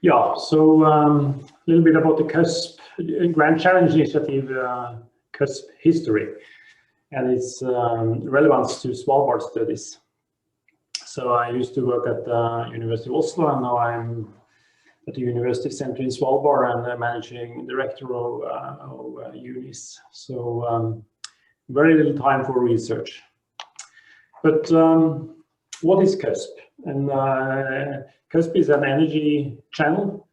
Yeah, so a little bit about the CUSP Grand Challenge Initiative CUSP history and its relevance to Svalbard studies. So I used to work at the University of Oslo, and now I'm at the University Center in Svalbard and managing director of UNIS. So very little time for research. But what is CUSP? And CUSP is an energy channel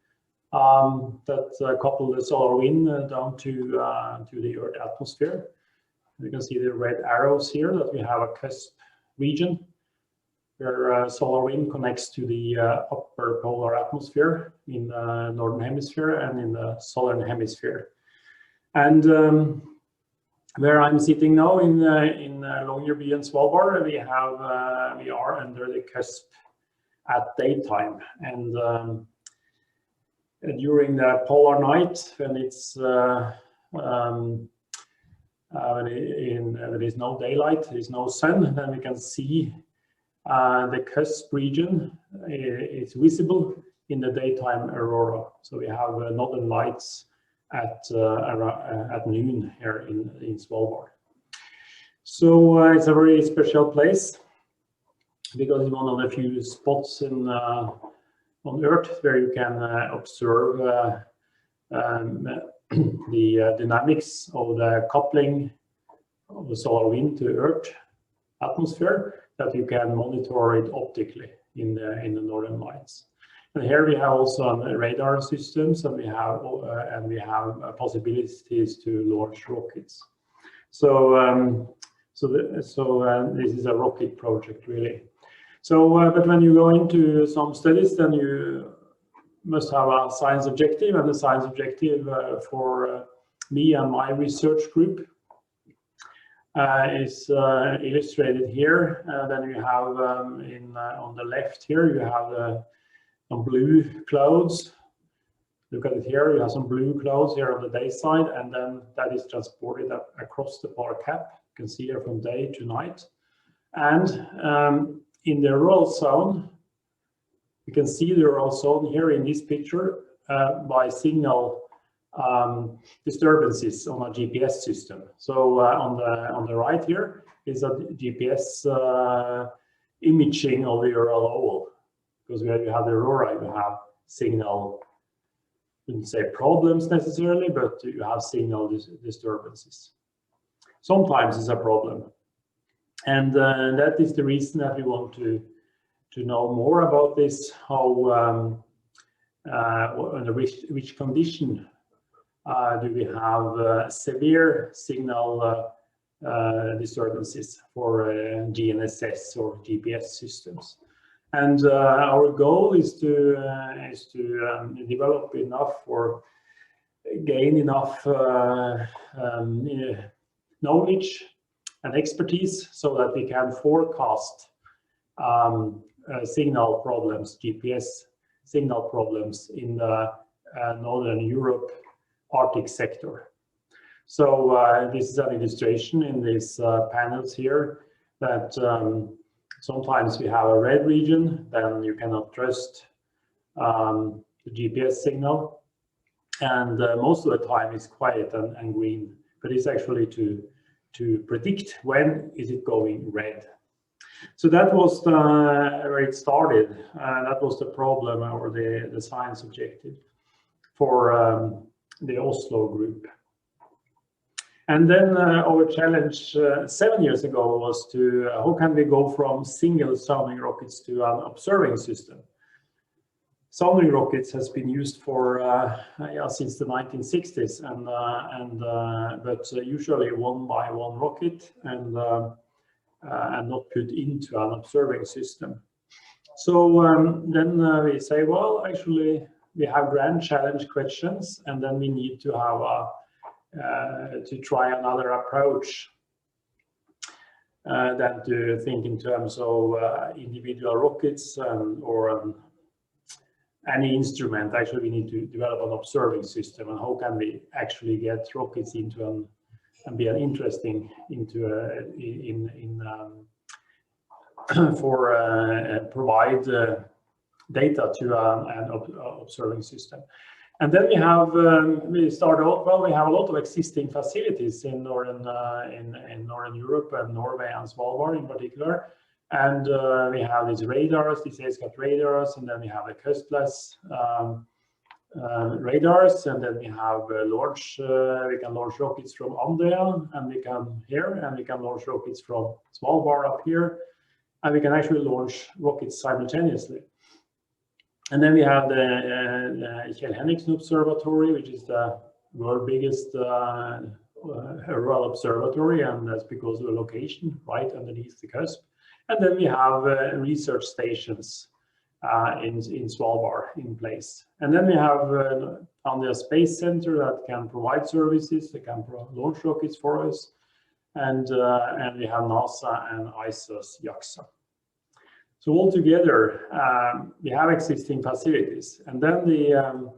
that coupled the solar wind down to the Earth atmosphere. You can see the red arrows here that we have a CUSP region where solar wind connects to the upper polar atmosphere in the northern hemisphere and in the southern hemisphere. And where I'm sitting now in Longyearbyen and Svalbard, we are under the CUSP at daytime, and during the polar night, when it's when there is no daylight, there is no sun, then we can see the CUSP region is visible in the daytime aurora. So we have northern lights at noon here in Svalbard. So it's a very special place because it's one of the few spots on Earth where you can observe the dynamics of the coupling of the solar wind to Earth atmosphere, that you can monitor it optically in the northern lights. And here we have also radar systems, and we have possibilities to launch rockets. So this is a rocket project really. So but when you go into some studies, then you must have a science objective, and the science objective for me and my research group is illustrated here. Then you have on the left here, you have some blue clouds. Look at it here, you have some blue clouds here on the day side, and then that is transported across the polar cap. You can see here from day to night. And in the auroral zone, you can see the auroral zone here in this picture by signal disturbances on a GPS system. So on the right here is a GPS imaging of the auroral oval, because where you have the aurora, you have signal, I wouldn't say problems necessarily, but you have signal disturbances. Sometimes it's a problem, and that is the reason that we want to know more about this, how under which condition do we have severe signal disturbances for GNSS or GPS systems. And our goal is to develop enough or gain enough knowledge and expertise so that we can forecast signal problems, GPS signal problems in the Northern Europe Arctic sector. So this is an illustration in these panels here that sometimes we have a red region, then you cannot trust the GPS signal, and most of the time it's quiet and green, but it's actually to predict when is it going red. So that was where it started. That was the problem or the science objective for the Oslo group. And then our challenge 7 years ago was to how can we go from single sounding rockets to an observing system. Sounding rockets has been used for since the 1960s, but usually one by one rocket and not put into an observing system. So then we say, well, actually we have grand challenge questions, and then we need to have to try another approach than to think in terms of individual rockets or any instrument. Actually, we need to develop an observing system, and how can we actually get rockets into and be an interesting into provide data to an observing system. And then we have we start out, well, we have a lot of existing facilities in northern Europe and Norway and Svalbard in particular. And we have these radars, these ASCAT radars, and then we have the cuspless radars, and then we have launch. We can launch rockets from Andøya, and we can launch rockets from Svalbard up here, and we can actually launch rockets simultaneously. And then we have the Kjell Henriksen Observatory, which is the world's biggest aurora observatory, and that's because of the location right underneath the cusp. And then we have research stations in Svalbard in place. And then we have Andøya Space Center that can provide services, they can launch rockets for us. And we have NASA and SIOS JAXA. So altogether, we have existing facilities. And then we have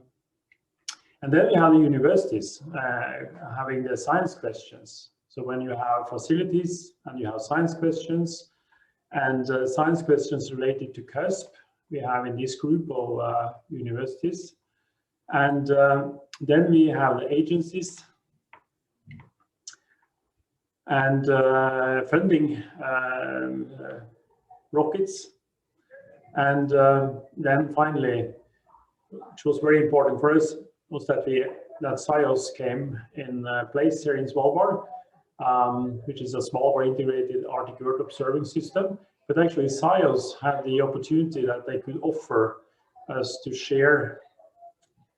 the universities having the science questions. So when you have facilities and you have science questions, and science questions related to CUSP, we have in this group of universities. And then we have the agencies and funding rockets. And then finally, which was very important for us, was that SIOS came in place here in Svalbard, which is a Svalbard integrated Arctic Earth observing system. But actually SIOS had the opportunity that they could offer us to share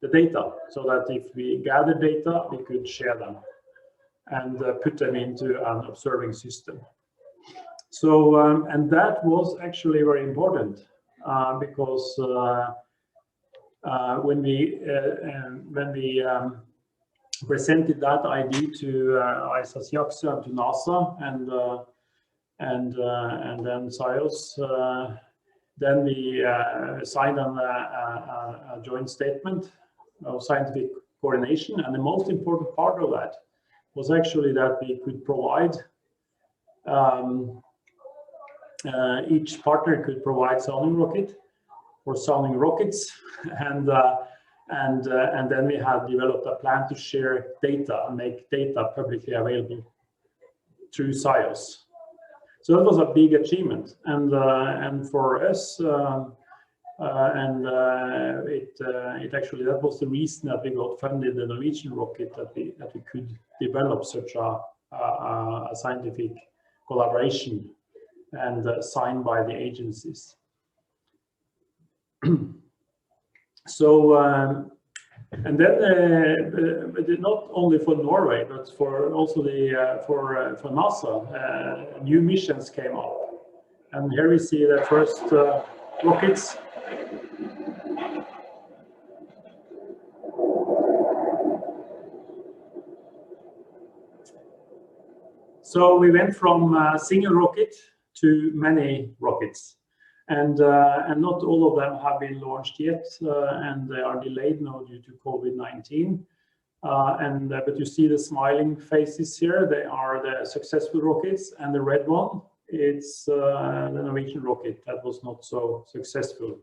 the data, so that if we gather data, we could share them and put them into an observing system. So, and that was actually very important because when we presented that idea to SIOS JAXA and to NASA and then SIOS, then we signed on a joint statement of scientific coordination. And the most important part of that was actually that we could provide, each partner could provide sounding rocket or sounding rockets, and then we had developed a plan to share data and make data publicly available through SIOS. So that was a big achievement, and for us, it actually, that was the reason that we got funded the Norwegian rocket, that we could develop such a scientific collaboration and signed by the agencies. So and then not only for Norway, but for also for NASA, new missions came up, and here we see the first rockets. So we went from a single rocket to many rockets. And not all of them have been launched yet, and they are delayed now due to COVID-19. But you see the smiling faces here. They are the successful rockets, and the red one, it's the Norwegian rocket that was not so successful.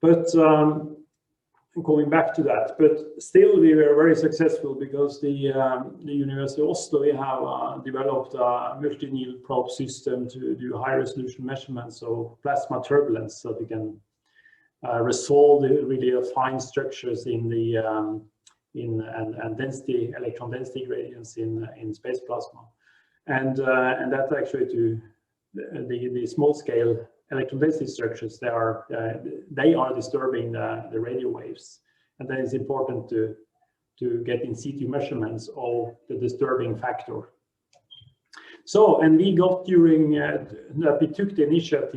But going back to that, but still we were very successful, because the University of Oslo, we have developed a multi-needle probe system to do high resolution measurements of plasma turbulence, so we can resolve the really fine structures in the and density, electron density gradients in space plasma, and that's actually to the small scale electron density structures. They are disturbing the radio waves, and then it's important to get in situ measurements of the disturbing factor. So, and we got during that we took the initiative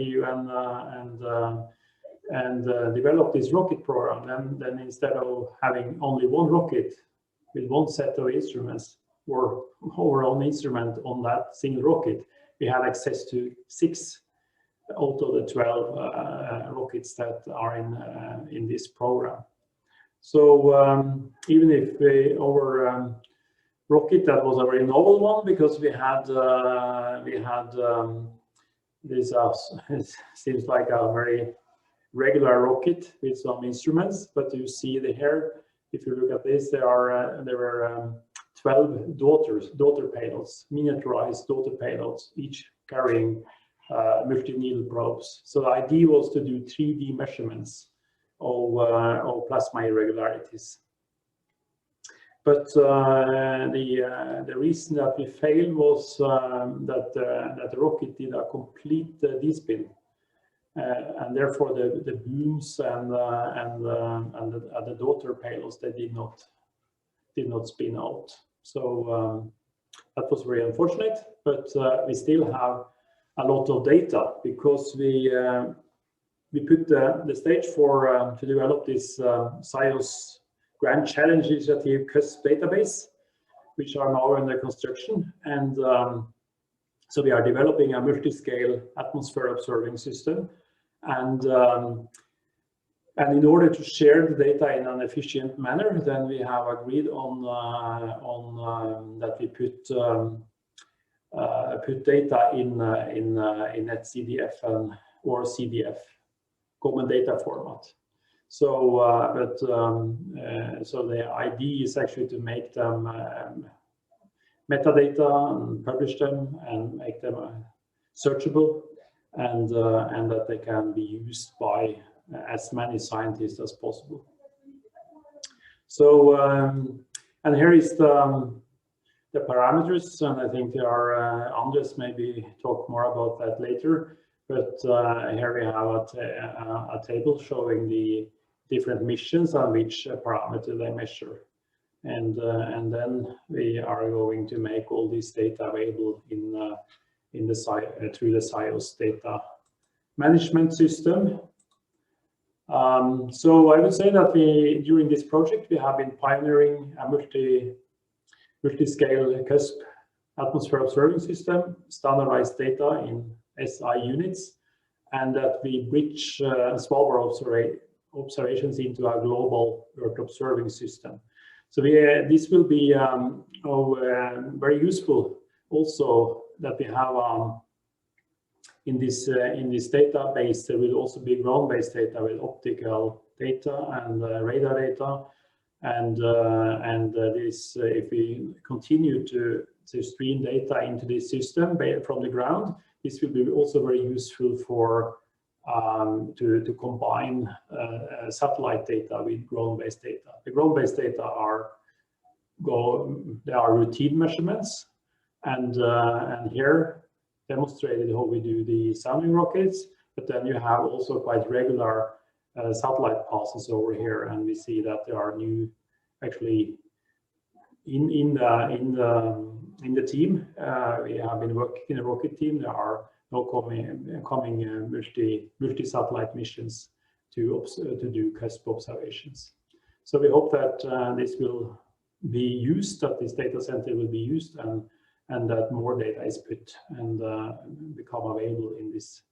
and developed this rocket program. And then instead of having only one rocket with one set of instruments or our own instrument on that single rocket, we had access to 6 out of the 12 rockets that are in this program. So even if our rocket, that was a very novel one, because we had this it seems like a very regular rocket with some instruments, but you see here, if you look at this, there were 12 daughter payloads, miniaturized daughter payloads, each carrying multi-needle probes. So the idea was to do 3D measurements of plasma irregularities. But the reason that we failed was that the rocket did a complete D-spin, and therefore the booms and the daughter payloads, they did not spin out. So that was very unfortunate. But we still have a lot of data, because we put the stage for to develop this SIOS Grand Challenge Initiative Cusp database, which are now under construction. And so we are developing a multi-scale atmosphere observing system. And in order to share the data in an efficient manner, then we have agreed on that we put data in NetCDF or CDF, common data format. So, so the idea is actually to make them metadata and publish them and make them searchable, and that they can be used by as many scientists as possible. So, and here is the parameters, and I think there are Anders maybe talk more about that later. But here we have a table showing the different missions on which parameter they measure, and then we are going to make all this data available in the through the SIOS data management system. So I would say that during this project we have been pioneering a multi-scale Cusp atmosphere observing system, standardized data in SI units, and that we bridge Svalbard observations into a global Earth observing system. So this will be very useful also, that we have in this database. There will also be ground-based data with optical data and radar data, and this if we continue to stream data into this system from the ground, this will be also very useful for to combine satellite data with ground-based data. The ground-based data are routine measurements, and here demonstrated how we do the sounding rockets. But then you have also quite regular satellite passes over here, and we see that there are new, actually, in the team. We have been working in a rocket team. There are now coming multi-satellite missions to do Cusp observations. So we hope that this will be used, that this data center will be used, and that more data is put and become available in this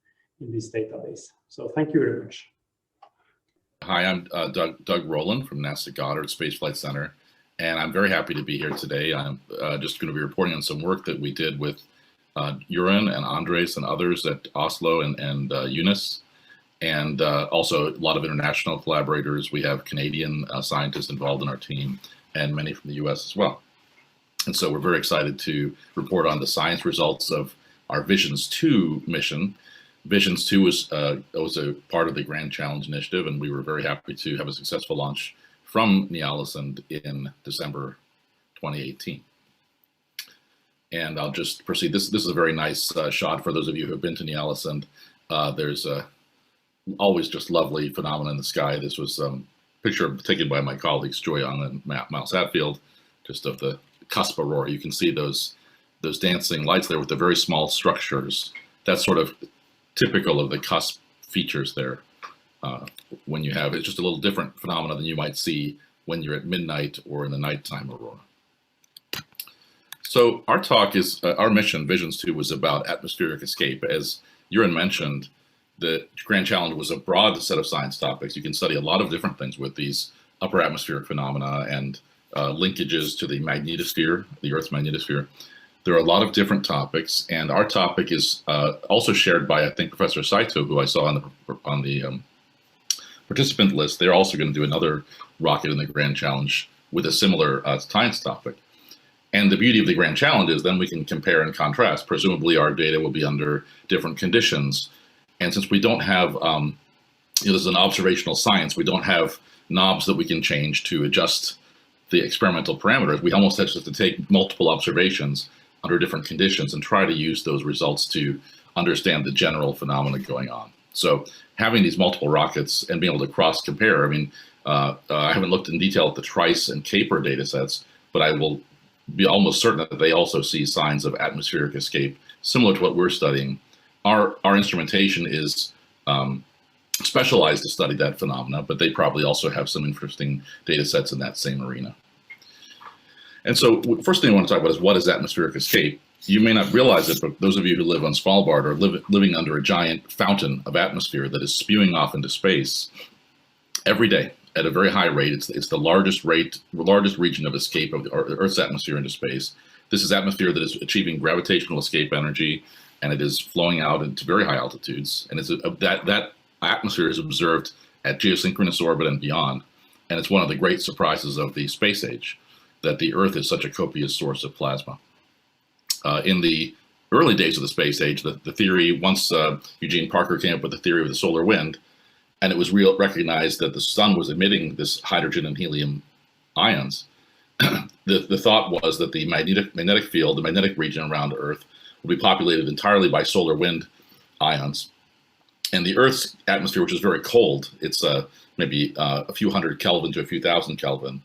database. So thank you very much. Hi, I'm Doug Rowland from NASA Goddard Space Flight Center, and I'm very happy to be here today. I'm just going to be reporting on some work that we did with Jøran and Andres and others at Oslo and UNIS, and also a lot of international collaborators. We have Canadian scientists involved in our team, and many from the US as well. And so we're very excited to report on the science results of our Visions 2 mission. Visions 2 was a part of the Grand Challenge Initiative, and we were very happy to have a successful launch from Ny-Ålesund in December 2018. And I'll just proceed. This is a very nice shot for those of you who have been to Ny-Ålesund. There's always just lovely phenomena in the sky. This was a picture taken by my colleagues Jøran and Miles Hatfield, just of the Cusp aurora. You can see those dancing lights there with the very small structures. That's sort of typical of the Cusp features there. When you have, it's just a little different phenomena than you might see when you're at midnight or in the nighttime aurora. So our talk is, our mission, Visions 2, was about atmospheric escape. As Jøran mentioned, the Grand Challenge was a broad set of science topics. You can study a lot of different things with these upper atmospheric phenomena and linkages to the magnetosphere, the Earth's magnetosphere. There are a lot of different topics, and our topic is also shared by, I think, Professor Saito, who I saw on the participant list, they're also going to do another rocket in the Grand Challenge with a similar science topic. And the beauty of the Grand Challenge is then we can compare and contrast. Presumably our data will be under different conditions. And since we don't have, this is an observational science, we don't have knobs that we can change to adjust the experimental parameters. We almost have to take multiple observations under different conditions and try to use those results to understand the general phenomena going on. So having these multiple rockets and being able to cross compare, I mean, I haven't looked in detail at the Trice and Caper data sets, but I will be almost certain that they also see signs of atmospheric escape similar to what we're studying. Our instrumentation is specialized to study that phenomena, but they probably also have some interesting data sets in that same arena. And so first thing I want to talk about is what is atmospheric escape? You may not realize it, but those of you who live on Svalbard are living under a giant fountain of atmosphere that is spewing off into space every day at a very high rate. It's the largest region of escape of the Earth's atmosphere into space. This is atmosphere that is achieving gravitational escape energy, and it is flowing out into very high altitudes. And it's that atmosphere is observed at geosynchronous orbit and beyond. And it's one of the great surprises of the space age, that the Earth is such a copious source of plasma. In the early days of the space age, the theory, once Eugene Parker came up with the theory of the solar wind, and it was recognized that the sun was emitting this hydrogen and helium ions, the thought was that the magnetic field, the magnetic region around Earth, will be populated entirely by solar wind ions. And the Earth's atmosphere, which is very cold, it's maybe a few hundred Kelvin to a few thousand Kelvin,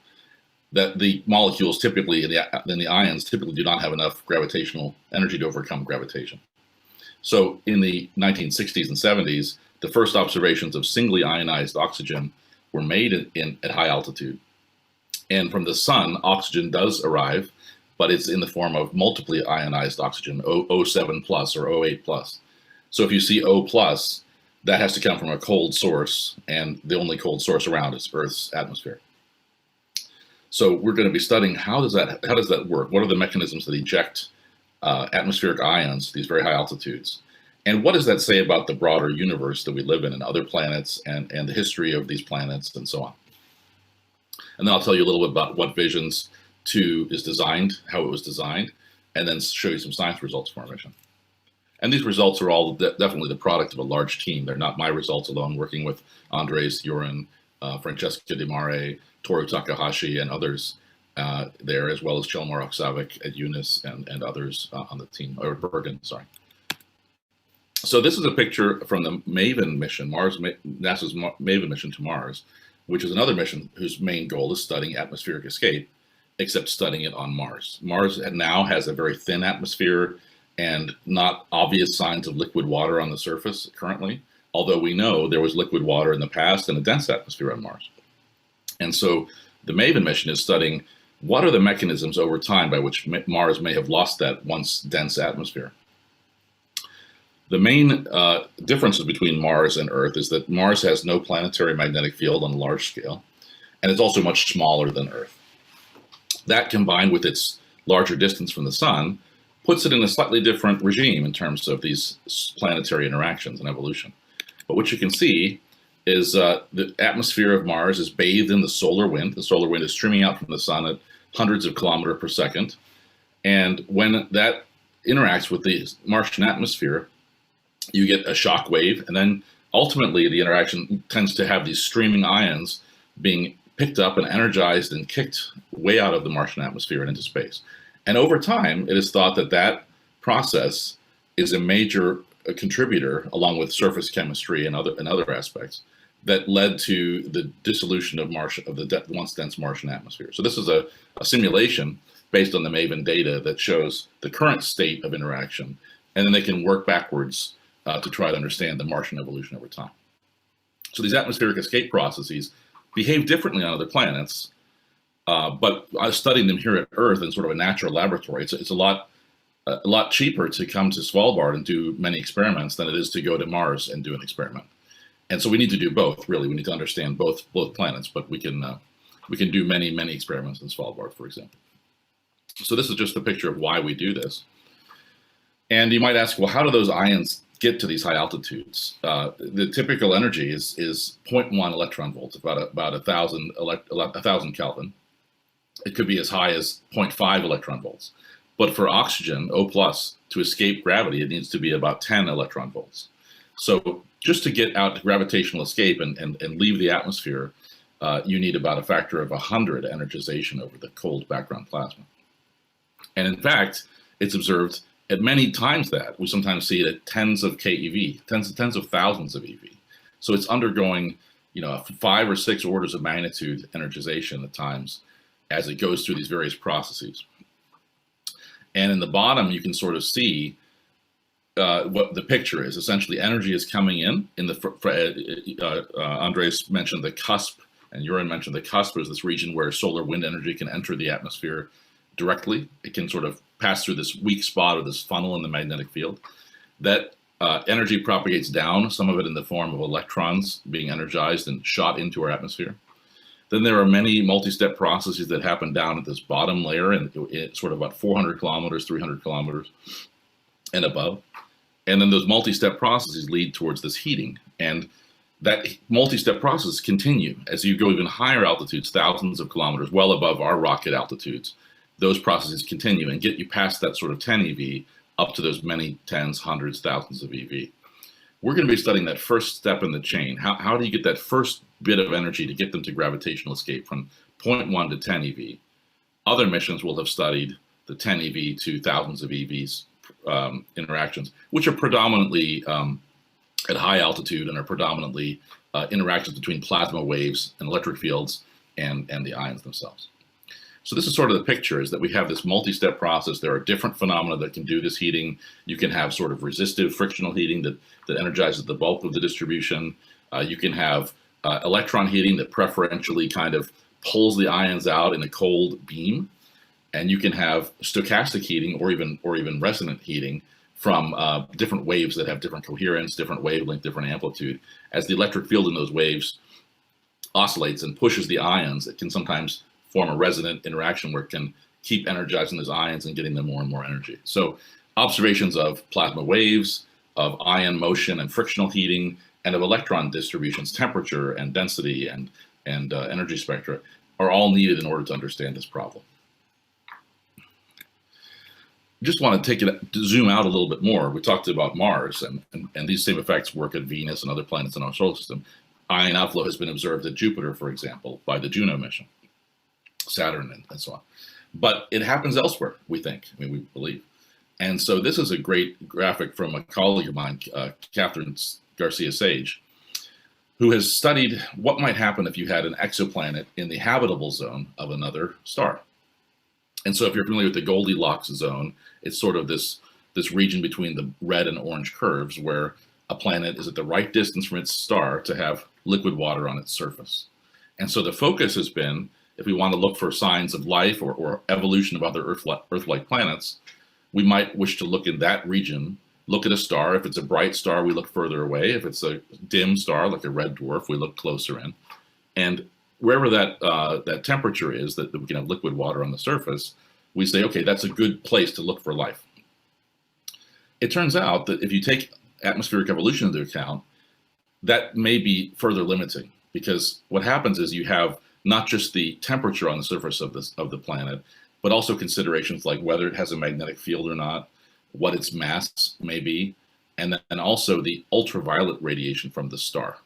that the molecules typically, and the ions typically do not have enough gravitational energy to overcome gravitation. So in the 1960s and 70s, the first observations of singly ionized oxygen were made at high altitude. And from the sun, oxygen does arrive, but it's in the form of multiply ionized oxygen, O7 plus or O8 plus. So if you see O plus, that has to come from a cold source, and the only cold source around is Earth's atmosphere. So we're going to be studying how does that work? What are the mechanisms that eject atmospheric ions, these very high altitudes? And what does that say about the broader universe that we live in and other planets and the history of these planets and so on? And then I'll tell you a little bit about what Visions 2 is designed, how it was designed, and then show you some science results from our mission. And these results are all definitely the product of a large team. They're not my results alone, working with Andres, Jøran, Francesca Di Mare, Toru Takahashi, and others there, as well as Chelmar Oksavik at UNIS and others on the team, or Bergen, sorry. So this is a picture from the MAVEN mission, NASA's MAVEN mission to Mars, which is another mission whose main goal is studying atmospheric escape, except studying it on Mars. Mars now has a very thin atmosphere and not obvious signs of liquid water on the surface currently, although we know there was liquid water in the past and a dense atmosphere on Mars. And so the MAVEN mission is studying what are the mechanisms over time by which Mars may have lost that once dense atmosphere. The main differences between Mars and Earth is that Mars has no planetary magnetic field on a large scale, and it's also much smaller than Earth. That, combined with its larger distance from the sun, puts it in a slightly different regime in terms of these planetary interactions and evolution. But what you can see is the atmosphere of Mars is bathed in the solar wind. The solar wind is streaming out from the sun at hundreds of kilometers per second. And when that interacts with the Martian atmosphere, you get a shock wave, and then ultimately the interaction tends to have these streaming ions being picked up and energized and kicked way out of the Martian atmosphere and into space. And over time, it is thought that that process is a major contributor, along with surface chemistry and other aspects, that led to the dissolution of the once dense Martian atmosphere. So this is a simulation based on the MAVEN data that shows the current state of interaction, and then they can work backwards to try to understand the Martian evolution over time. So these atmospheric escape processes behave differently on other planets, but studying them here at Earth in sort of a natural laboratory, it's a lot cheaper to come to Svalbard and do many experiments than it is to go to Mars and do an experiment. And so we need to do both, really. We need to understand both planets, but we can do many experiments in Svalbard, for example. So this is just a picture of why we do this. And you might ask, well, how do those ions get to these high altitudes. The typical energy is 0.1 electron volts, about 1,000 Kelvin. It could be as high as 0.5 electron volts. But for oxygen, O+, to escape gravity, it needs to be about 10 electron volts. So just to get out to gravitational escape and leave the atmosphere, you need about a factor of 100 energization over the cold background plasma. And in fact, it's observed at many times that. We sometimes see it at tens of keV, tens of thousands of eV. So it's undergoing, 5 or 6 orders of magnitude energization at times as it goes through these various processes. And in the bottom, you can sort of see what the picture is. Essentially, energy is coming in the, Andres mentioned the cusp, and Jøran mentioned the cusp is this region where solar wind energy can enter the atmosphere directly. It can sort of pass through this weak spot or this funnel in the magnetic field. That energy propagates down, some of it in the form of electrons being energized and shot into our atmosphere. Then there are many multi-step processes that happen down at this bottom layer, and it's sort of about 400 kilometers, 300 kilometers and above. And then those multi-step processes lead towards this heating. And that multi-step process continue as you go even higher altitudes, thousands of kilometers, well above our rocket altitudes. Those processes continue and get you past that sort of 10 eV up to those many tens, hundreds, thousands of eV. We're going to be studying that first step in the chain. How do you get that first bit of energy to get them to gravitational escape from 0.1 to 10 eV? Other missions will have studied the 10 eV to thousands of EVs interactions, which are predominantly at high altitude and are predominantly interactions between plasma waves and electric fields and the ions themselves. So this is sort of the picture, is that we have this multi-step process. There are different phenomena that can do this heating. You can have sort of resistive frictional heating that energizes the bulk of the distribution. You can have electron heating that preferentially kind of pulls the ions out in a cold beam. And you can have stochastic heating or even resonant heating from different waves that have different coherence, different wavelength, different amplitude. As the electric field in those waves oscillates and pushes the ions, it can sometimes form a resonant interaction where it can keep energizing those ions and getting them more and more energy. So observations of plasma waves, of ion motion and frictional heating, and of electron distributions, temperature and density and energy spectra are all needed in order to understand this problem. Just want to zoom out a little bit more. We talked about Mars, and these same effects work at Venus and other planets in our solar system. Ion outflow has been observed at Jupiter, for example, by the Juno mission, Saturn, and so on. But it happens elsewhere, we think, we believe. And so this is a great graphic from a colleague of mine, Catherine Garcia Sage, who has studied what might happen if you had an exoplanet in the habitable zone of another star. And so if you're familiar with the Goldilocks zone, it's sort of this region between the red and orange curves where a planet is at the right distance from its star to have liquid water on its surface. And so the focus has been, if we want to look for signs of life or evolution of other Earth-like planets, we might wish to look in that region, look at a star. If it's a bright star, we look further away. If it's a dim star, like a red dwarf, we look closer in. And wherever that temperature is, that we can have liquid water on the surface, we say, okay, that's a good place to look for life. It turns out that if you take atmospheric evolution into account, that may be further limiting, because what happens is you have not just the temperature on the surface of the planet, but also considerations like whether it has a magnetic field or not, what its mass may be, and then also the ultraviolet radiation from the star.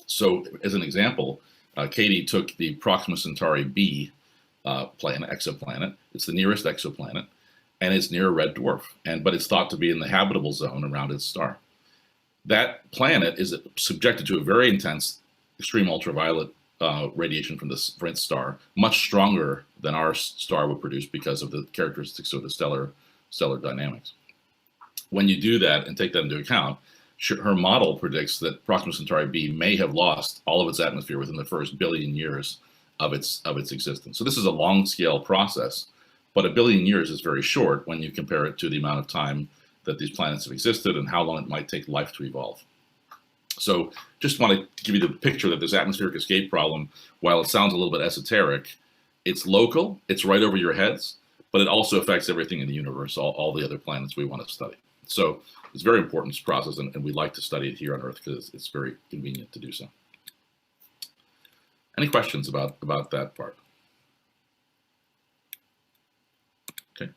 So as an example, Katie took the Proxima Centauri b exoplanet. It's the nearest exoplanet, and it's near a red dwarf, but it's thought to be in the habitable zone around its star. That planet is subjected to a very intense extreme ultraviolet radiation from its star, much stronger than our star would produce because of the characteristics of the stellar dynamics. When you do that and take that into account, her model predicts that Proxima Centauri b may have lost all of its atmosphere within the first billion years of its existence. So this is a long-scale process, but a billion years is very short when you compare it to the amount of time that these planets have existed and how long it might take life to evolve. So just want to give you the picture that this atmospheric escape problem, while it sounds a little bit esoteric, it's local, it's right over your heads, but it also affects everything in the universe, all the other planets we want to study. So it's a very important process, and we like to study it here on Earth because it's very convenient to do so. Any questions about that part? Okay.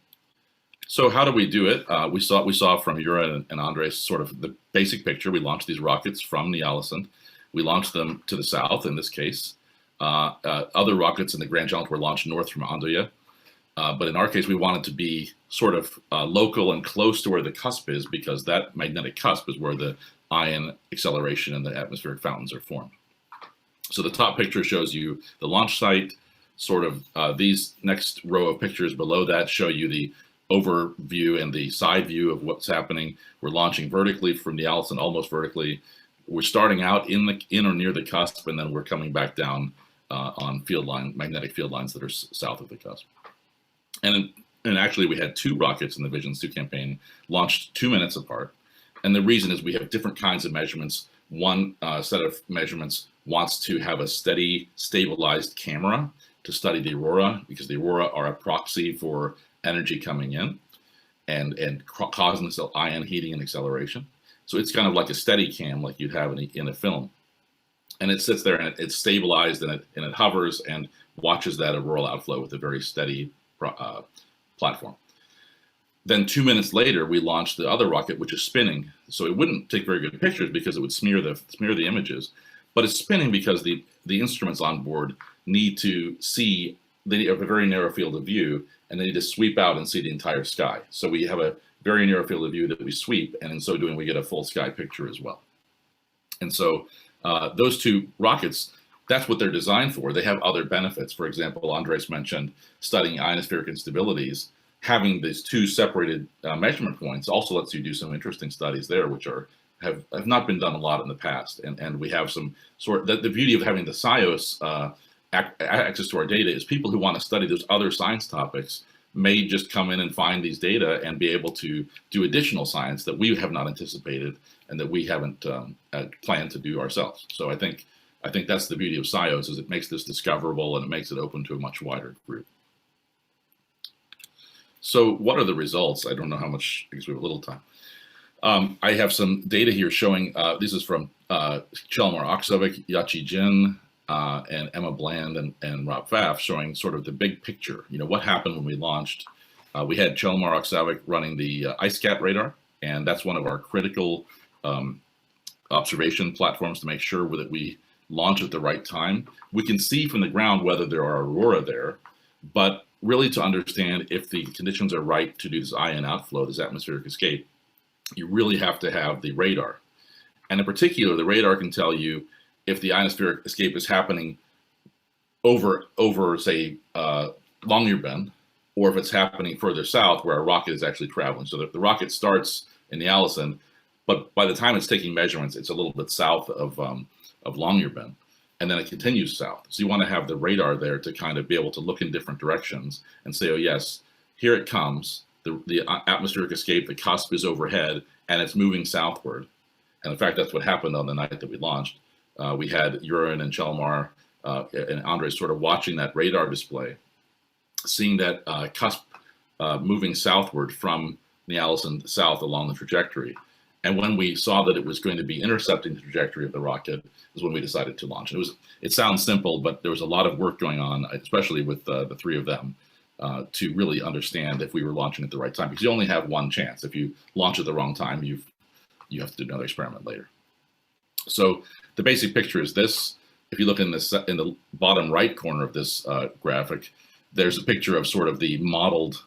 So how do we do it? We saw from Jøran and Andres sort of the basic picture. We launched these rockets from Ny-Ålesund. We launched them to the south in this case. Other rockets in the Grand Challenge were launched north from Andøya. But in our case, we wanted to be sort of local and close to where the cusp is, because that magnetic cusp is where the ion acceleration and the atmospheric fountains are formed. So the top picture shows you the launch site. Sort of these next row of pictures below that show you the overview and the side view of what's happening. We're launching vertically from the Ny-Ålesund, almost vertically. We're starting out in or near the cusp, and then we're coming back down on magnetic field lines that are south of the cusp. And actually, we had 2 rockets in the Visions 2 campaign launched 2 minutes apart. And the reason is we have different kinds of measurements. One set of measurements wants to have a steady, stabilized camera to study the aurora, because the aurora are a proxy for energy coming in and causing this ion heating and acceleration. So it's kind of like a steady cam, like you'd have in a film. And it sits there and it's stabilized, and it hovers and watches that auroral outflow with a very steady platform. Then 2 minutes later, we launched the other rocket, which is spinning. So it wouldn't take very good pictures because it would smear the images, but it's spinning because the instruments on board need to see, they have a very narrow field of view, and they need to sweep out and see the entire sky. So we have a very narrow field of view that we sweep, and in so doing, we get a full sky picture as well. And so those 2 rockets, that's what they're designed for. They have other benefits. For example, Andres mentioned studying ionospheric instabilities. Having these 2 separated measurement points also lets you do some interesting studies there, which have not been done a lot in the past. And we have some the beauty of having the SIOS access to our data is people who want to study those other science topics may just come in and find these data and be able to do additional science that we have not anticipated and that we haven't planned to do ourselves. So I think that's the beauty of SIOS, is it makes this discoverable and it makes it open to a much wider group. So what are the results? I don't know how much, because we have a little time. I have some data here showing, this is from Hjalmar Aksavik, Yachi Jin, and Emma Bland and Rob Pfaff, showing sort of the big picture. You know, what happened when we launched. We had Hjalmar Aksavik running the IceCat radar, and that's one of our critical observation platforms to make sure that we launch at the right time. We can see from the ground whether there are aurora there, but really to understand if the conditions are right to do this ion outflow, this atmospheric escape, you really have to have the radar. And in particular, the radar can tell you if the ionospheric escape is happening over say, Longyearbyen, or if it's happening further south where a rocket is actually traveling. So the rocket starts in the Ny-Ålesund, but by the time it's taking measurements, it's a little bit south of Longyearbyen, and then it continues south. So you want to have the radar there to kind of be able to look in different directions and say, oh yes, here it comes. The atmospheric escape, the cusp is overhead, and it's moving southward. And in fact, that's what happened on the night that we launched. We had Jøran and Hjalmar and Andres sort of watching that radar display, seeing that cusp moving southward from Ny-Ålesund south along the trajectory. And when we saw that it was going to be intercepting the trajectory of the rocket is when we decided to launch. It sounds simple, but there was a lot of work going on, especially with the 3 of them, to really understand if we were launching at the right time, because you only have one chance. If you launch at the wrong time, you have to do another experiment later. So the basic picture is this. If you look in the bottom right corner of this graphic, there's a picture of sort of the modeled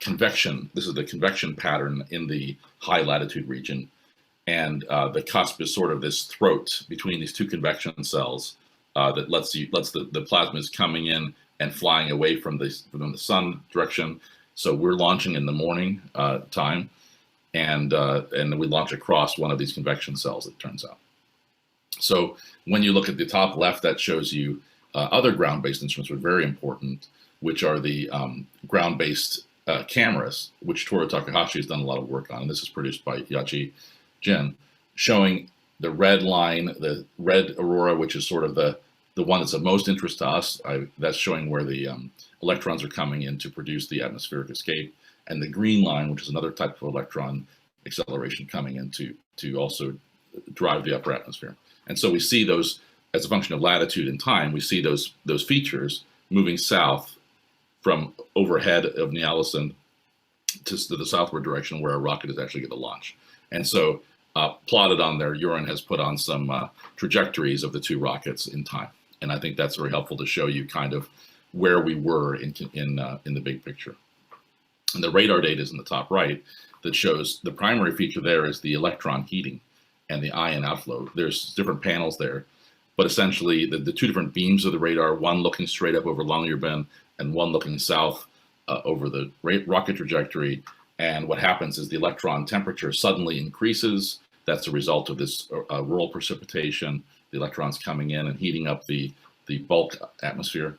convection. This is the convection pattern in the high latitude region. And the cusp is sort of this throat between these 2 convection cells that lets the plasma is coming in and flying away from the sun direction. So we're launching in the morning time, and we launch across one of these convection cells, it turns out. So when you look at the top left, that shows you other ground-based instruments, which are very important, which are the ground-based cameras, which Toru Takahashi has done a lot of work on. And this is produced by Yachi Jin, showing the red line, the red aurora, which is sort of the one that's of most interest to us. That's showing where the electrons are coming in to produce the atmospheric escape. And the green line, which is another type of electron, acceleration coming in to also drive the upper atmosphere. And so we see those, as a function of latitude and time, we see those features moving south from overhead of Ny-Ålesund to the southward direction where a rocket is actually going to launch. And so plotted on there, Jøran has put on some trajectories of the two rockets in time. And I think that's very helpful to show you kind of where we were in the big picture. And the radar data is in the top right that shows the primary feature there is the electron heating and the ion outflow. There's different panels there, but essentially the two different beams of the radar, one looking straight up over Longyearbyen and one looking south over the rocket trajectory. And what happens is the electron temperature suddenly increases. That's a result of this auroral precipitation, the electrons coming in and heating up the bulk atmosphere.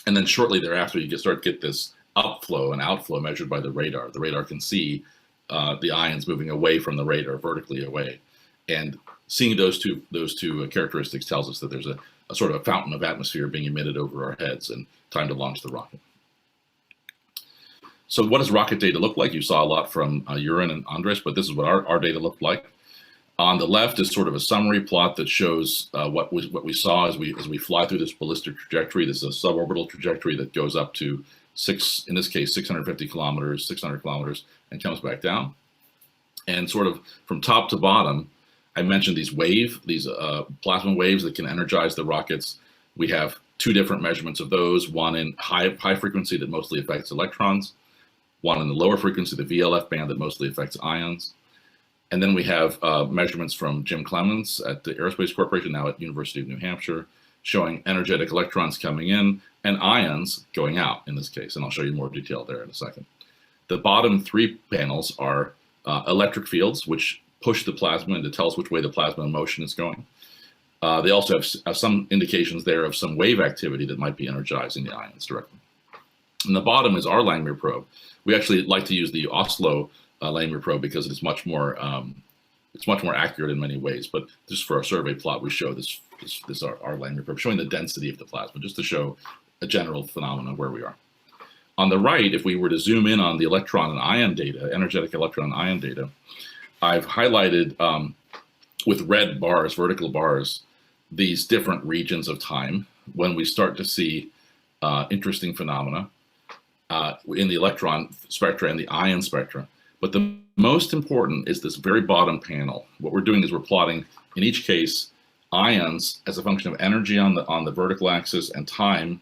And then shortly thereafter, you start to get this upflow and outflow measured by the radar. The radar can see the ions moving away from the radar, vertically away. And seeing those two characteristics tells us that there's a sort of a fountain of atmosphere being emitted over our heads and time to launch the rocket. So what does rocket data look like? You saw a lot from Jøran and Andres, but this is what our data looked like. On the left is sort of a summary plot that shows what we saw as we fly through this ballistic trajectory. This is a suborbital trajectory that goes up to in this case, 650 kilometers, 600 kilometers, and comes back down. And sort of from top to bottom, I mentioned these plasma waves that can energize the rockets. We have two different measurements of those, one in high frequency that mostly affects electrons, one in the lower frequency, the VLF band, that mostly affects ions. And then we have measurements from Jim Clemens at the Aerospace Corporation, now at University of New Hampshire, showing energetic electrons coming in and ions going out in this case. And I'll show you more detail there in a second. The bottom three panels are electric fields, which push the plasma and to tell us which way the plasma in motion is going. They also have some indications there of some wave activity that might be energizing the ions directly. And the bottom is our Langmuir probe. We actually like to use the Oslo Langmuir probe because it's much more accurate in many ways. But just for our survey plot, we show this our Langmuir probe, showing the density of the plasma, just to show a general phenomenon where we are. On the right, if we were to zoom in on the electron and ion data, energetic electron and ion data, I've highlighted with red bars, vertical bars, these different regions of time when we start to see interesting phenomena in the electron spectra and the ion spectra. But the most important is this very bottom panel. What we're doing is we're plotting, in each case, ions as a function of energy on the vertical axis and time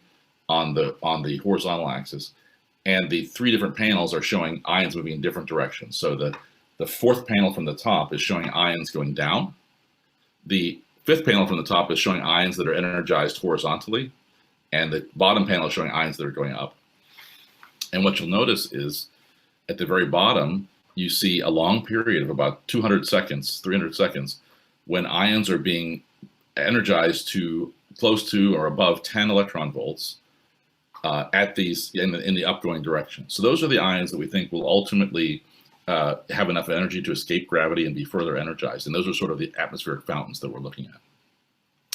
on the horizontal axis. And the three different panels are showing ions moving in different directions. So the fourth panel from the top is showing ions going down. The fifth panel from the top is showing ions that are energized horizontally. And the bottom panel is showing ions that are going up. And what you'll notice is at the very bottom, you see a long period of about 200 seconds, 300 seconds, when ions are being energized to close to or above 10 electron volts at these in the upgoing direction. So those are the ions that we think will ultimately have enough energy to escape gravity and be further energized. And those are sort of the atmospheric fountains that we're looking at.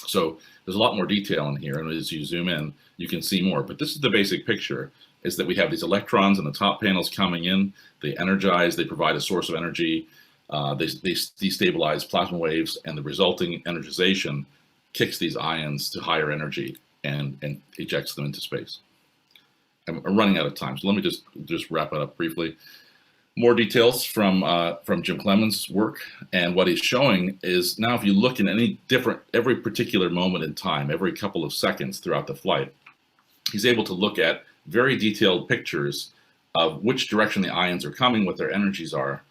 So there's a lot more detail in here, and as you zoom in, you can see more. But this is the basic picture, is that we have these electrons in the top panels coming in, they energize, they provide a source of energy, they destabilize plasma waves, and the resulting energization kicks these ions to higher energy and ejects them into space. I'm running out of time, so let me just wrap it up briefly. More details from Jim Clemens' work, and what he's showing is now if you look in every particular moment in time, every couple of seconds throughout the flight, he's able to look at very detailed pictures of which direction the ions are coming, what their energies are.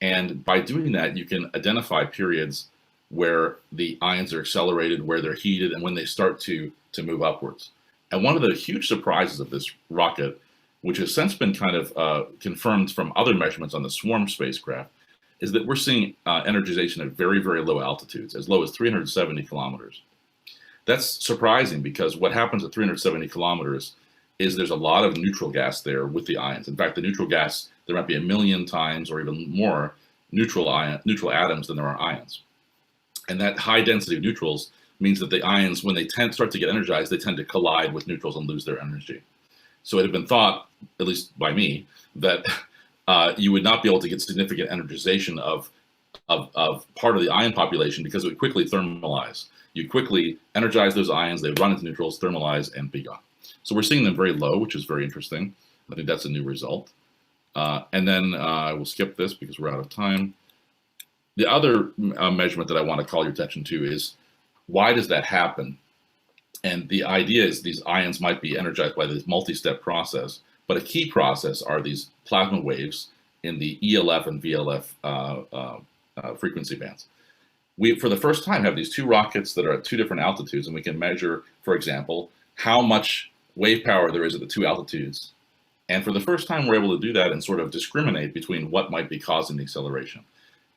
And by doing that, you can identify periods where the ions are accelerated, where they're heated, and when they start to move upwards. And one of the huge surprises of this rocket, which has since been kind of confirmed from other measurements on the Swarm spacecraft, is that we're seeing energization at very, very low altitudes, as low as 370 kilometers. That's surprising because what happens at 370 kilometers is there's a lot of neutral gas there with the ions. In fact, the neutral gas, there might be 1 million times or even more neutral atoms than there are ions. And that high density of neutrals means that the ions, when they start to get energized, they tend to collide with neutrals and lose their energy. So it had been thought, at least by me, that you would not be able to get significant energization of part of the ion population because it would quickly thermalize. You quickly energize those ions, they run into neutrals, thermalize, and be gone. So we're seeing them very low, which is very interesting. I think that's a new result. And then I will skip this because we're out of time. The other measurement that I want to call your attention to is, why does that happen? And the idea is these ions might be energized by this multi-step process, but a key process are these plasma waves in the ELF and VLF frequency bands. We, for the first time, have these two rockets that are at two different altitudes, and we can measure, for example, how much wave power there is at the two altitudes. And for the first time, we're able to do that and sort of discriminate between what might be causing the acceleration.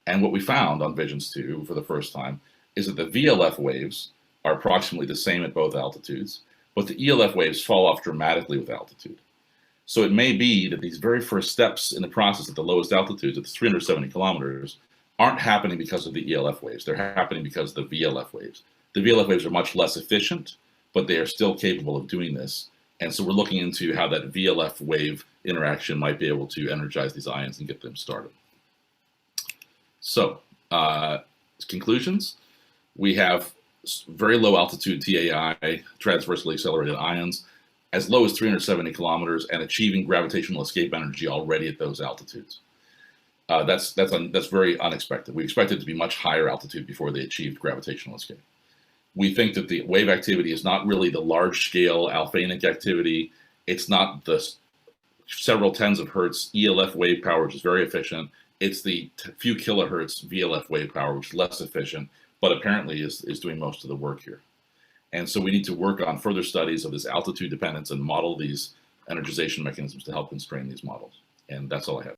And what we found on Visions 2 for the first time is that the VLF waves are approximately the same at both altitudes, but the ELF waves fall off dramatically with altitude. So it may be that these very first steps in the process at the lowest altitudes, at the 370 kilometers, aren't happening because of the ELF waves. They're happening because of the VLF waves. The VLF waves are much less efficient, but they are still capable of doing this. And so we're looking into how that VLF wave interaction might be able to energize these ions and get them started. So, conclusions. We have very low altitude TAI, transversely accelerated ions, as low as 370 kilometers and achieving gravitational escape energy already at those altitudes. That's very unexpected. We expected it to be much higher altitude before they achieved gravitational escape. We think that the wave activity is not really the large-scale alphanic activity. It's not the several tens of hertz ELF wave power, which is very efficient. It's the few kilohertz VLF wave power, which is less efficient, but apparently is doing most of the work here. And so we need to work on further studies of this altitude dependence and model these energization mechanisms to help constrain these models. And that's all I have.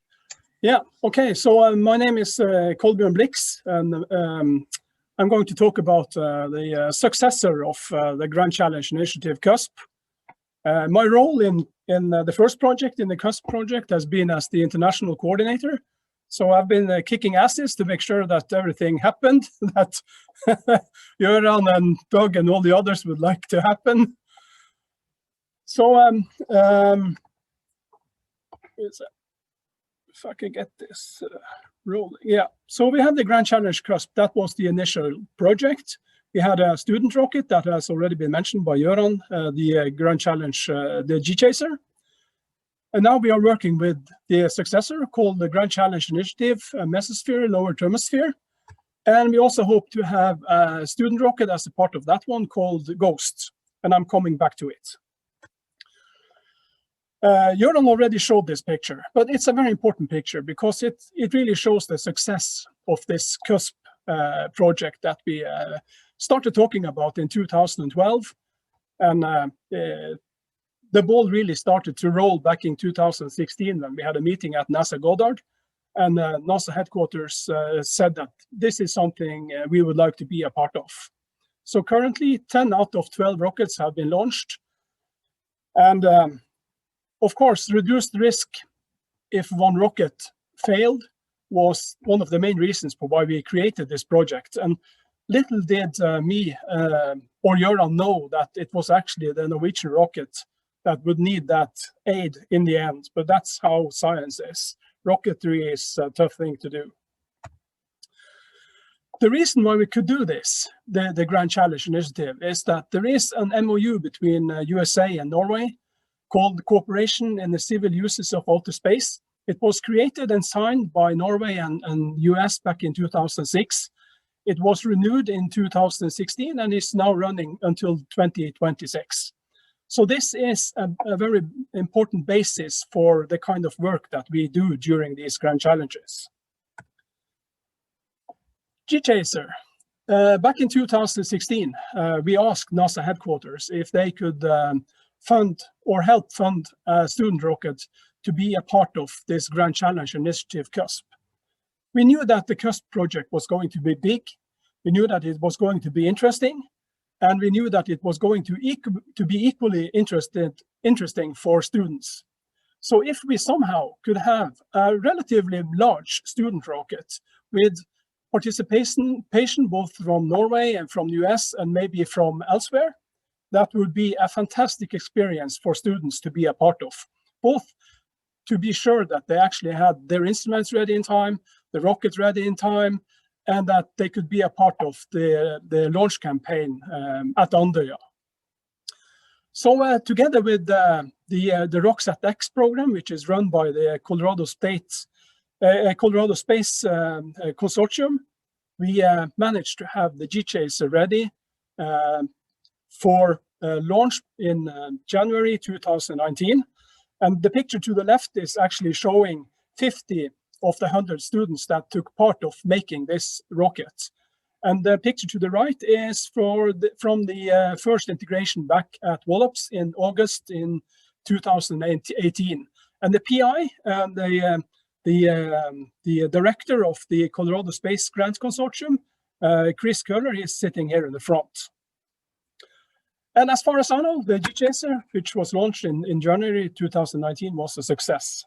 Yeah, okay. So my name is Kolbjørn Blix, and I'm going to talk about the successor of the Grand Challenge Initiative CUSP. My role in the first project, in the CUSP project, has been as the international coordinator. So I've been kicking asses to make sure that everything happened, that Jøran and Doug and all the others would like to happen. So if I could get this rolling. Yeah, so we had the Grand Challenge CUSP. That was the initial project. We had a student rocket that has already been mentioned by Jøran, the Grand Challenge, the G-Chaser. And now we are working with the successor called the Grand Challenge Initiative, Mesosphere, Lower Thermosphere. And we also hope to have a student rocket as a part of that one called Ghost. And I'm coming back to it. Jøran already showed this picture, but it's a very important picture because it really shows the success of this CUSP project that we started talking about in 2012. And the ball really started to roll back in 2016 when we had a meeting at NASA Goddard. And NASA headquarters said that this is something we would like to be a part of. So currently 10 out of 12 rockets have been launched. And of course, reduced risk if one rocket failed was one of the main reasons for why we created this project. And little did me or Jøran know that it was actually the Norwegian rocket that would need that aid in the end. But that's how science is. Rocketry is a tough thing to do. The reason why we could do this, the Grand Challenge Initiative, is that there is an MOU between USA and Norway called Cooperation in the Civil Uses of Outer Space. It was created and signed by Norway and US back in 2006. It was renewed in 2016 and is now running until 2026. So this is a very important basis for the kind of work that we do during these Grand Challenges. G-Chaser. Back in 2016, we asked NASA headquarters if they could fund or help fund a student rocket to be a part of this Grand Challenge Initiative CUSP. We knew that the CUSP project was going to be big. We knew that it was going to be interesting. And we knew that it was going to be equally interesting for students. So if we somehow could have a relatively large student rocket with participation both from Norway and from US and maybe from elsewhere, that would be a fantastic experience for students to be a part of, both to be sure that they actually had their instruments ready in time, the rocket ready in time, and that they could be a part of the launch campaign at Andøya. So together with the ROCSAT-X program, which is run by the Colorado Space Consortium, we managed to have the G-Chaser ready for launch in January 2019. And the picture to the left is actually showing 50 of the 100 students that took part of making this rocket. And the picture to the right is from the first integration back at Wallops in August in 2018. And the PI and the director of the Colorado Space Grant Consortium, Chris Köhler, is sitting here in the front. And as far as I know, the G-Chaser, which was launched in January 2019, was a success.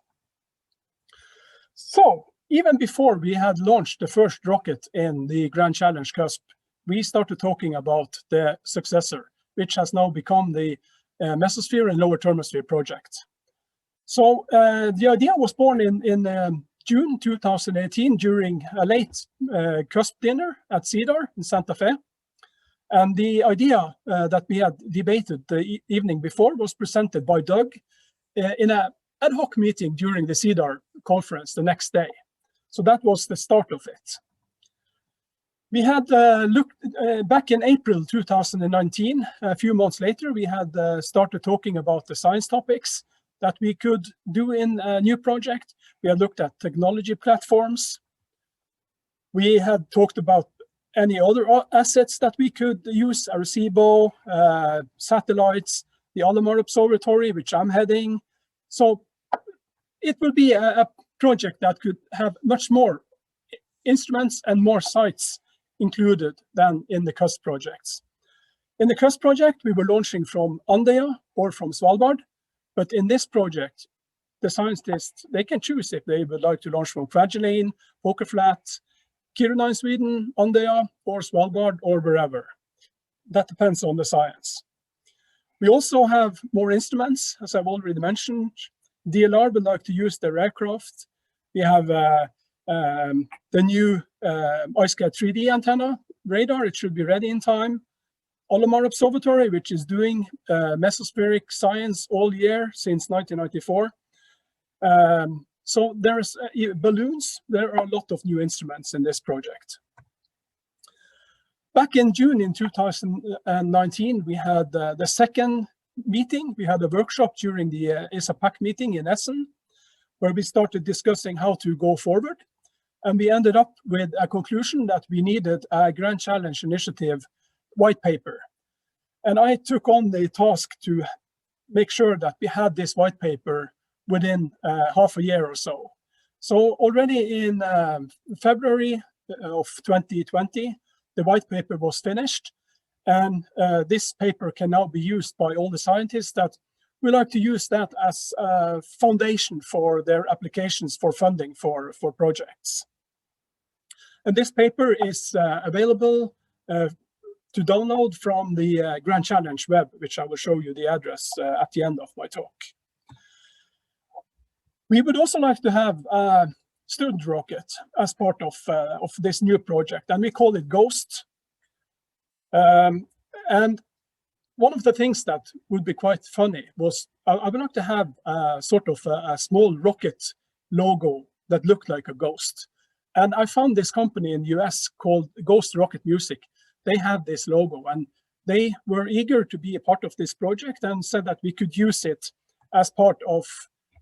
So even before we had launched the first rocket in the Grand Challenge Cusp, we started talking about the successor, which has now become the Mesosphere and Lower Thermosphere project. So the idea was born in June 2018 during a late Cusp dinner at CEDAR in Santa Fe. And the idea that we had debated the evening before was presented by Doug in an ad hoc meeting during the CEDAR conference the next day. So that was the start of it. We had looked back in April 2019, a few months later, we had started talking about the science topics that we could do in a new project. We had looked at technology platforms. We had talked about any other assets that we could use, Arecibo, satellites, the Alomar Observatory, which I'm heading. So it will be a project that could have much more instruments and more sites included than in the Cusp projects. In the Cusp project, we were launching from Andøya or from Svalbard, but in this project, the scientists, they can choose if they would like to launch from Kwajalein, Poker Flat, Kiruna in Sweden, Andøya, or Svalbard, or wherever. That depends on the science. We also have more instruments, as I've already mentioned. DLR would like to use their aircraft. We have the new iSCAD 3D antenna radar. It should be ready in time. Alomar Observatory, which is doing mesospheric science all year since 1994. So there's balloons. There are a lot of new instruments in this project. Back in June in 2019, we had the second meeting. We had a workshop during the ESA-PAC meeting in Essen, where we started discussing how to go forward. And we ended up with a conclusion that we needed a Grand Challenge Initiative white paper. And I took on the task to make sure that we had this white paper within half a year or so. So already in February of 2020, the white paper was finished. And this paper can now be used by all the scientists that would like to use that as a foundation for their applications for funding for projects. And this paper is available to download from the Grand Challenge web, which I will show you the address at the end of my talk. We would also like to have a student rocket as part of this new project, and we call it GHOST. And one of the things that would be quite funny was I would like to have sort of a small rocket logo that looked like a ghost. And I found this company in the US called Ghost Rocket Music. They have this logo, and they were eager to be a part of this project and said that we could use it as part of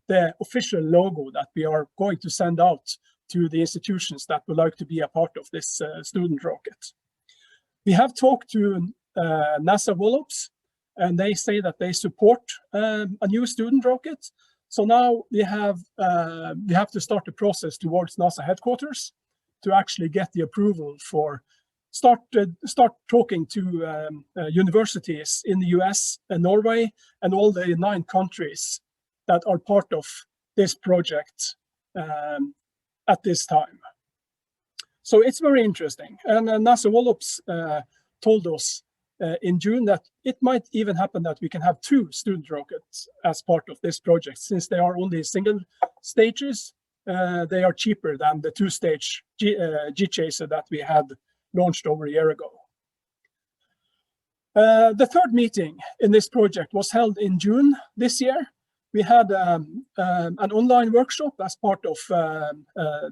the official logo that we are going to send out to the institutions that would like to be a part of this student rocket. We have talked to NASA Wallops, and they say that they support a new student rocket. So now we have to start the process towards NASA headquarters to actually get the approval for start talking to universities in the US and Norway and all the 9 countries that are part of this project at this time. So it's very interesting. And NASA Wallops told us in June that it might even happen that we can have 2 student rockets as part of this project. Since they are only single stages, they are cheaper than the 2-stage G-Chaser that we had launched over a year ago. The third meeting in this project was held in June this year. We had an online workshop as part of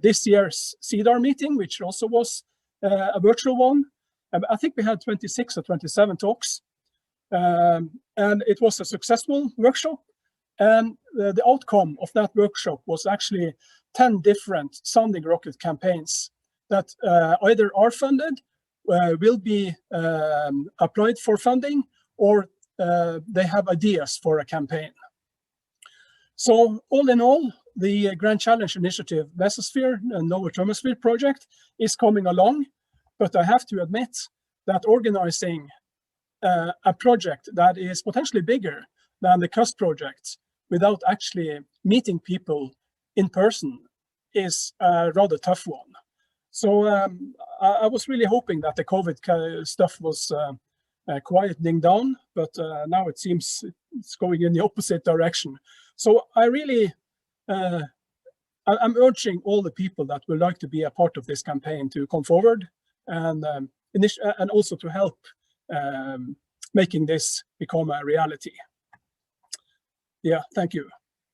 this year's CEDAR meeting, which also was a virtual one. I think we had 26 or 27 talks, and it was a successful workshop. And the outcome of that workshop was actually 10 different sounding rocket campaigns that either are funded, will be applied for funding, or they have ideas for a campaign. So all in all, the Grand Challenge Initiative Mesosphere and Nova Thermosphere project is coming along, but I have to admit that organizing a project that is potentially bigger than the Cusp project without actually meeting people in person is a rather tough one. So I was really hoping that the COVID stuff was quietening down, but now it seems it's going in the opposite direction. So I really, I'm urging all the people that would like to be a part of this campaign to come forward and also to help making this become a reality. Yeah, thank you.